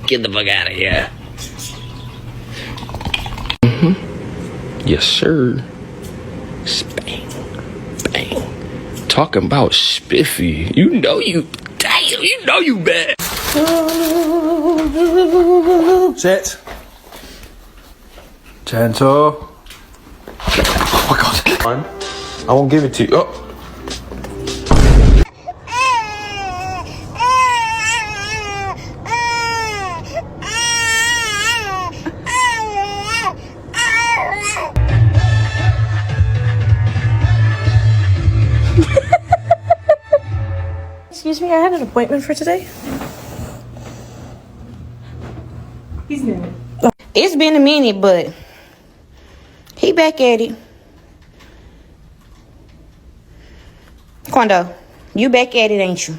Get the fuck out of here. Yes, sir. Bang. Bang. Talking about spiffy. You know you bad. Sit. Gentle. Oh my god. I won't give it to you. Oh. Excuse me, I had an appointment for today. He's new. It's been a minute, but he back at it. Quando, you back at it, ain't you?